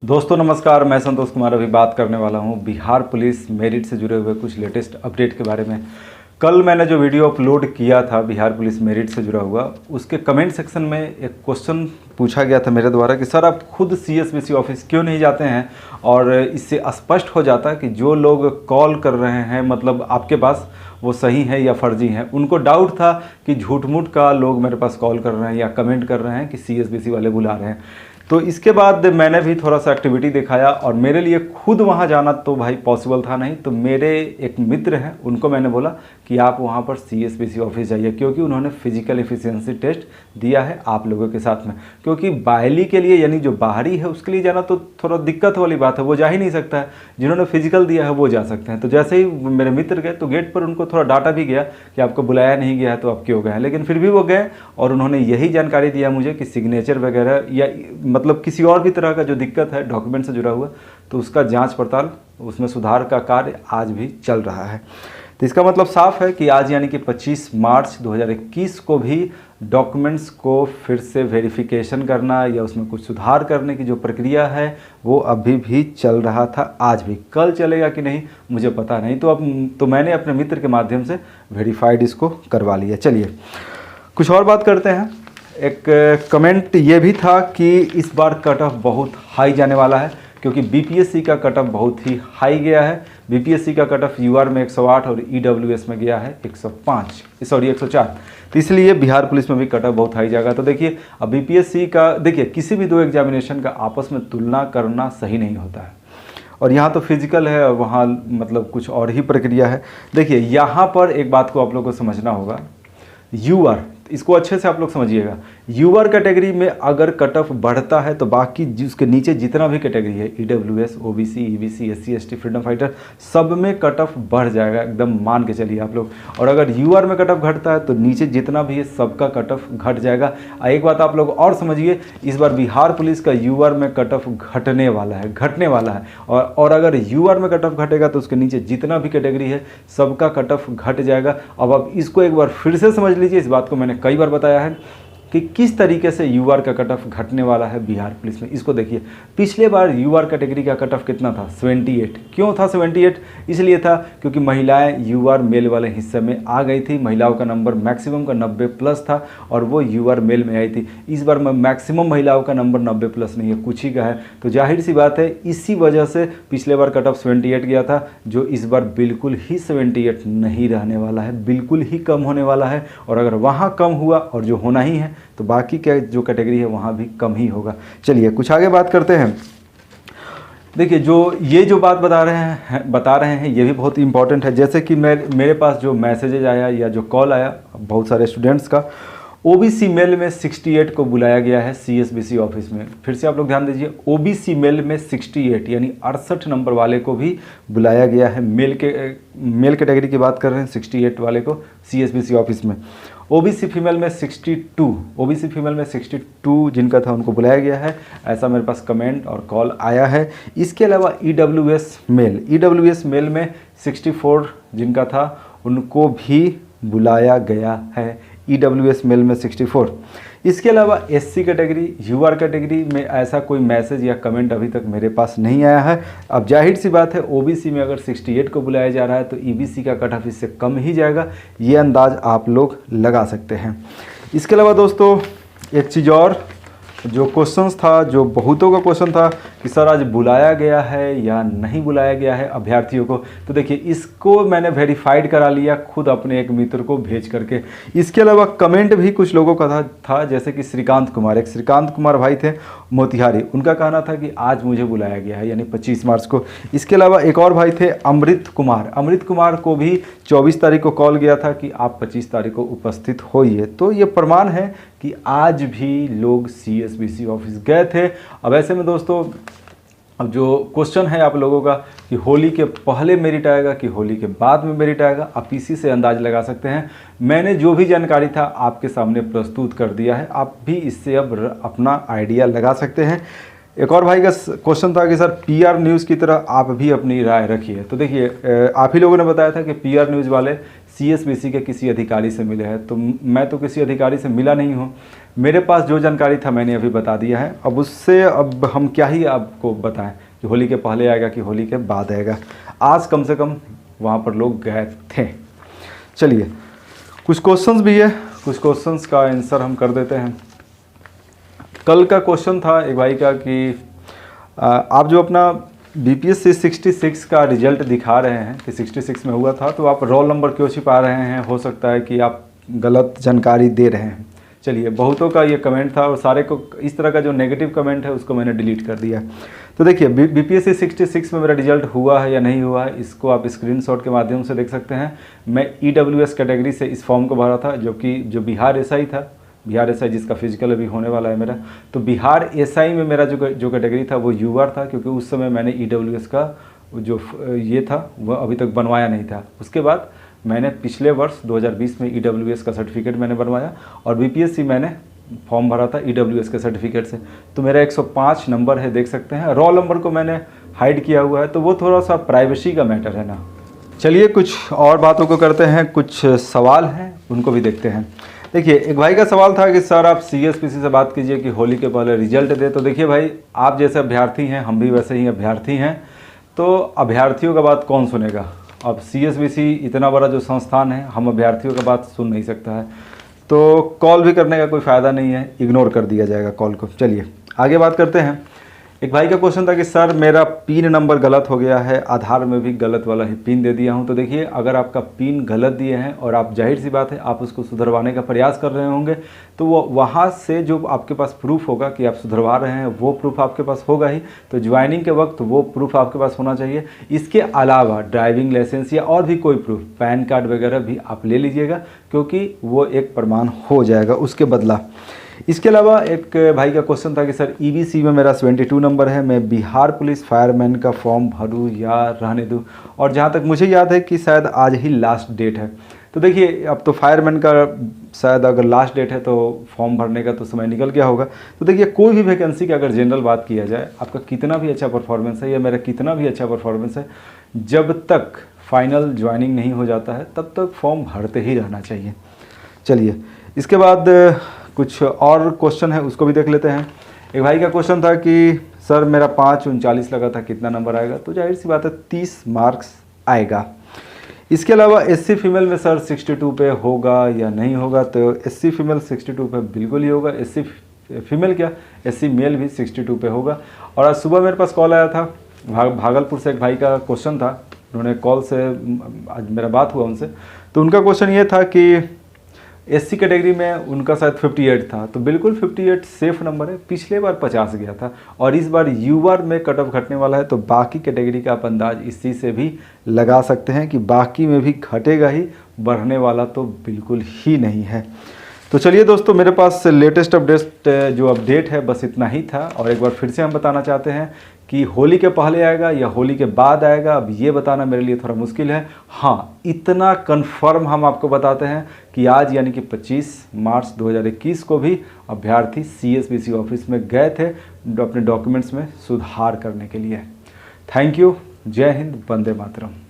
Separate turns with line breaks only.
दोस्तों नमस्कार, मैं संतोष कुमार अभी बात करने वाला हूं बिहार पुलिस मेरिट से जुड़े हुए कुछ लेटेस्ट अपडेट के बारे में। कल मैंने जो वीडियो अपलोड किया था बिहार पुलिस मेरिट से जुड़ा हुआ, उसके कमेंट सेक्शन में एक क्वेश्चन पूछा गया था मेरे द्वारा कि सर आप खुद CSBC ऑफिस क्यों नहीं जाते हैं। और इससे स्पष्ट हो जाता है कि जो लोग कॉल कर रहे हैं मतलब आपके पास वो सही है या फर्जी हैं। उनको डाउट था कि झूठ मूठ का लोग मेरे पास कॉल कर रहे हैं या कमेंट कर रहे हैं कि CSBC वाले बुला रहे हैं। तो इसके बाद मैंने भी थोड़ा सा एक्टिविटी दिखाया और मेरे लिए खुद वहाँ जाना तो भाई पॉसिबल था नहीं। तो मेरे एक मित्र हैं, उनको मैंने बोला कि आप वहाँ पर CSBC ऑफिस जाइए, क्योंकि उन्होंने फिजिकल एफिशिएंसी टेस्ट दिया है आप लोगों के साथ में। क्योंकि बाहरी के लिए यानी जो बाहरी है उसके लिए जाना तो थोड़ा दिक्कत वाली बात है, वो जा ही नहीं सकता है। जिन्होंने फिजिकल दिया है वो जा सकते हैं। तो जैसे ही मेरे मित्र गए तो गेट पर उनको थोड़ा डाटा भी गया कि आपको बुलाया नहीं गया है तो आप क्यों गए हैं, लेकिन फिर भी वो गए और उन्होंने यही जानकारी दिया मुझे कि सिग्नेचर वगैरह या मतलब किसी और भी तरह का जो दिक्कत है डॉक्यूमेंट से जुड़ा हुआ, तो उसका जांच पड़ताल उसमें सुधार का कार्य आज भी चल रहा है। तो इसका मतलब साफ है कि आज यानी कि 25 मार्च 2021 को भी डॉक्यूमेंट्स को फिर से वेरिफिकेशन करना या उसमें कुछ सुधार करने की जो प्रक्रिया है वो अभी भी चल रहा था। आज भी, कल चलेगा कि नहीं मुझे पता नहीं। तो मैंने अपने मित्र के माध्यम से वेरीफाइड इसको करवा लिया। चलिए कुछ और बात करते हैं। एक कमेंट ये भी था कि इस बार कट ऑफ बहुत हाई जाने वाला है, क्योंकि BPSC का कट ऑफ बहुत ही हाई गया है। BPSC का कट ऑफ UR में 108 और EWS में गया है 104। तो इसलिए बिहार पुलिस में भी कट ऑफ बहुत हाई जाएगा। तो देखिए अब BPSC का देखिए किसी भी दो एग्जामिनेशन का आपस में तुलना करना सही नहीं होता है। और यहाँ तो फिजिकल है और वहाँ मतलब कुछ और ही प्रक्रिया है। देखिए यहाँ पर एक बात को आप लोगों को समझना होगा, UR इसको अच्छे से आप लोग समझिएगा। UR कैटेगरी में अगर कट ऑफ बढ़ता है तो बाकी उसके नीचे जितना भी कैटेगरी है EWS, OBC, EBC, SC, ST, freedom fighter, सब में कट ऑफ बढ़ जाएगा, एकदम मान के चलिए आप लोग। और अगर UR में कट ऑफ घटता है तो नीचे जितना भी है सबका कट ऑफ घट जाएगा। एक बात आप लोग और समझिए, इस बार बिहार पुलिस का UR में कट ऑफ घटने वाला है। और अगर UR में कट ऑफ घटेगा तो उसके नीचे जितना भी कैटेगरी है सबका कट ऑफ घट जाएगा। अब आप इसको एक बार फिर से समझ लीजिए। इस बात को मैंने कई बार बताया है कि किस तरीके से UR का कट ऑफ घटने वाला है बिहार पुलिस में। इसको देखिए, पिछले बार UR कैटेगरी का कट ऑफ कितना था? 78। क्यों था 78? इसलिए था क्योंकि महिलाएं UR मेल वाले हिस्से में आ गई थी। महिलाओं का नंबर मैक्सिमम का 90+ था और वो UR मेल में आई थी। इस बार मैक्सिमम महिलाओं का नंबर 90+ नहीं है, कुछ ही का है। तो जाहिर सी बात है इसी वजह से पिछले बार कट ऑफ 78 गया था, जो इस बार बिल्कुल ही 78 नहीं रहने वाला है, बिल्कुल ही कम होने वाला है। और अगर वहाँ कम हुआ और जो होना ही है तो बाकी क्या जो कैटेगरी है वहाँ भी कम ही होगा। चलिए कुछ आगे बात करते हैं। देखिए जो बात बता रहे हैं ये भी बहुत इंपॉर्टेंट है। जैसे कि मेरे पास जो मैसेजेज आया या जो कॉल आया बहुत सारे स्टूडेंट्स का, OBC मेल में 68 को बुलाया गया है CSBC ऑफिस में। फिर से आप लोग ध्यान दीजिए, OBC मेल में 68 यानी 68 नंबर वाले को भी बुलाया गया है। मेल कैटेगरी की बात कर रहे हैं, 68 वाले को CSBC ऑफिस में। OBC फीमेल में 62 जिनका था उनको बुलाया गया है, ऐसा मेरे पास कमेंट और कॉल आया है। इसके अलावा EWS मेल में 64 जिनका था उनको भी बुलाया गया है। EWS मेल में 64। इसके अलावा SC कैटेगरी, UR कैटेगरी में ऐसा कोई मैसेज या कमेंट अभी तक मेरे पास नहीं आया है। अब जाहिर सी बात है OBC में अगर 68 को बुलाया जा रहा है तो EBC का कट ऑफ इससे कम ही जाएगा, ये अंदाज आप लोग लगा सकते हैं। इसके अलावा दोस्तों एक चीज़ और, जो क्वेश्चंस था, जो बहुतों का क्वेश्चन था कि सर आज बुलाया गया है या नहीं बुलाया गया है अभ्यर्थियों को। तो देखिए इसको मैंने वेरीफाइड करा लिया खुद अपने एक मित्र को भेज करके। इसके अलावा कमेंट भी कुछ लोगों का था जैसे कि श्रीकांत कुमार भाई थे मोतिहारी, उनका कहना था कि आज मुझे बुलाया गया है यानी 25 मार्च को। इसके अलावा एक और भाई थे अमृत कुमार को भी 24 तारीख को कॉल गया था कि आप 25 तारीख को उपस्थित होइए। तो ये प्रमाण है कि आज भी लोग CSBC ऑफिस गए थे। अब ऐसे में दोस्तों अब जो क्वेश्चन है आप लोगों का कि होली के पहले मेरिट आएगा कि होली के बाद में मेरिट आएगा, आप इसी से अंदाज लगा सकते हैं। मैंने जो भी जानकारी था आपके सामने प्रस्तुत कर दिया है, आप भी इससे अब अपना आइडिया लगा सकते हैं। एक और भाई का क्वेश्चन था कि सर PR न्यूज़ की तरह आप भी अपनी राय रखिए। तो देखिए आप ही लोगों ने बताया था कि PR न्यूज़ वाले CSBC के किसी अधिकारी से मिले हैं। तो मैं तो किसी अधिकारी से मिला नहीं हूँ, मेरे पास जो जानकारी था मैंने अभी बता दिया है। अब उससे अब हम क्या ही आपको बताएं कि होली के पहले आएगा कि होली के बाद आएगा। आज कम से कम वहाँ पर लोग गए थे। चलिए, कुछ क्वेश्चंस भी है, कुछ क्वेश्चंस का आंसर हम कर देते हैं। कल का क्वेश्चन था एक भाई का कि आप जो अपना BPSC 66 का रिजल्ट दिखा रहे हैं कि 66 में हुआ था, तो आप रोल नंबर क्यों छिपा रहे हैं? हो सकता है कि आप गलत जानकारी दे रहे हैं। चलिए, बहुतों का ये कमेंट था और सारे को इस तरह का जो नेगेटिव कमेंट है उसको मैंने डिलीट कर दिया। तो देखिए, BPSC 66 में मेरा रिजल्ट हुआ है या नहीं हुआ है, इसको आप स्क्रीनशॉट के माध्यम से देख सकते हैं। मैं EWS कैटेगरी से इस फॉर्म को भरा था, जो बिहार SI था, बिहार SI जिसका फिजिकल अभी होने वाला है मेरा। तो बिहार SI में मेरा जो कैटेगरी था वो UR था, क्योंकि उस समय मैंने EWS का जो ये था वह अभी तक बनवाया नहीं था। उसके बाद मैंने पिछले वर्ष 2020 में EWS का सर्टिफिकेट मैंने बनवाया और BPSC मैंने फॉर्म भरा था EWS के सर्टिफिकेट से। तो मेरा 105 नंबर है, देख सकते हैं। रोल नंबर को मैंने हाइड किया हुआ है, तो वो थोड़ा सा प्राइवेसी का मैटर है ना। चलिए, कुछ और बातों को करते हैं, कुछ सवाल हैं उनको भी देखते हैं। देखिए, एक भाई का सवाल था कि सर आप CSBC से बात कीजिए कि होली के पहले रिजल्ट दे। तो देखिए भाई, आप जैसे अभ्यर्थी हैं, हम भी वैसे ही अभ्यर्थी हैं, तो अभ्यर्थियों का बात कौन सुनेगा? अब CSBC इतना बड़ा जो संस्थान है, हम अभ्यर्थियों का बात सुन नहीं सकता है, तो कॉल भी करने का कोई फ़ायदा नहीं है, इग्नोर कर दिया जाएगा कॉल को। चलिए आगे बात करते हैं। एक भाई का क्वेश्चन था कि सर मेरा पिन नंबर गलत हो गया है, आधार में भी गलत वाला ही पिन दे दिया हूं। तो देखिए, अगर आपका पिन गलत दिए हैं और आप, जाहिर सी बात है, आप उसको सुधरवाने का प्रयास कर रहे होंगे, तो वो वहाँ से जो आपके पास प्रूफ होगा कि आप सुधरवा रहे हैं, वो प्रूफ आपके पास होगा ही। तो ज्वाइनिंग के वक्त वो प्रूफ आपके पास होना चाहिए। इसके अलावा ड्राइविंग लाइसेंस या और भी कोई प्रूफ, पैन कार्ड वगैरह भी आप ले लीजिएगा, क्योंकि वो एक प्रमाण हो जाएगा उसके बदला। इसके अलावा एक भाई का क्वेश्चन था कि सर EBC में मेरा 72 नंबर है, मैं बिहार पुलिस फायरमैन का फॉर्म भरूं या रहने दूं? और जहां तक मुझे याद है कि शायद आज ही लास्ट डेट है। तो देखिए, अब तो फायरमैन का शायद अगर लास्ट डेट है तो फॉर्म भरने का तो समय निकल गया होगा। तो देखिए, कोई भी वैकेंसी की अगर जनरल बात किया जाए, आपका कितना भी अच्छा परफॉर्मेंस है या मेरा कितना भी अच्छा परफॉर्मेंस है, जब तक फाइनल ज्वाइनिंग नहीं हो जाता है तब तक फॉर्म भरते ही रहना चाहिए। चलिए, इसके बाद कुछ और क्वेश्चन है, उसको भी देख लेते हैं। एक भाई का क्वेश्चन था कि सर मेरा 539 लगा था, कितना नंबर आएगा? तो जाहिर सी बात है 30 मार्क्स आएगा। इसके अलावा SC फीमेल में सर 62 पे होगा या नहीं होगा? तो SC फीमेल 62 पे बिल्कुल ही होगा। SC फीमेल क्या, SC मेल भी 62 पे होगा। और आज सुबह मेरे पास कॉल आया था, भागलपुर से एक भाई का क्वेश्चन था, उन्होंने कॉल से, आज मेरा बात हुआ उनसे, तो उनका क्वेश्चन ये था कि SC कैटेगरी में उनका शायद 58 था। तो बिल्कुल 58 सेफ नंबर है, पिछले बार 50 गया था और इस बार UR में कट ऑफ घटने वाला है। तो बाकी कैटेगरी का आप अंदाज इसी से भी लगा सकते हैं कि बाकी में भी घटेगा ही, बढ़ने वाला तो बिल्कुल ही नहीं है। तो चलिए दोस्तों, मेरे पास लेटेस्ट अपडेट है बस इतना ही था। और एक बार फिर से हम बताना चाहते हैं कि होली के पहले आएगा या होली के बाद आएगा, अब ये बताना मेरे लिए थोड़ा मुश्किल है। हाँ, इतना कंफर्म हम आपको बताते हैं कि आज यानी कि 25 मार्च 2021 को भी अभ्यर्थी CSBC ऑफिस में गए थे अपने डॉक्यूमेंट्स में सुधार करने के लिए। थैंक यू, जय हिंद, वंदे मातरम।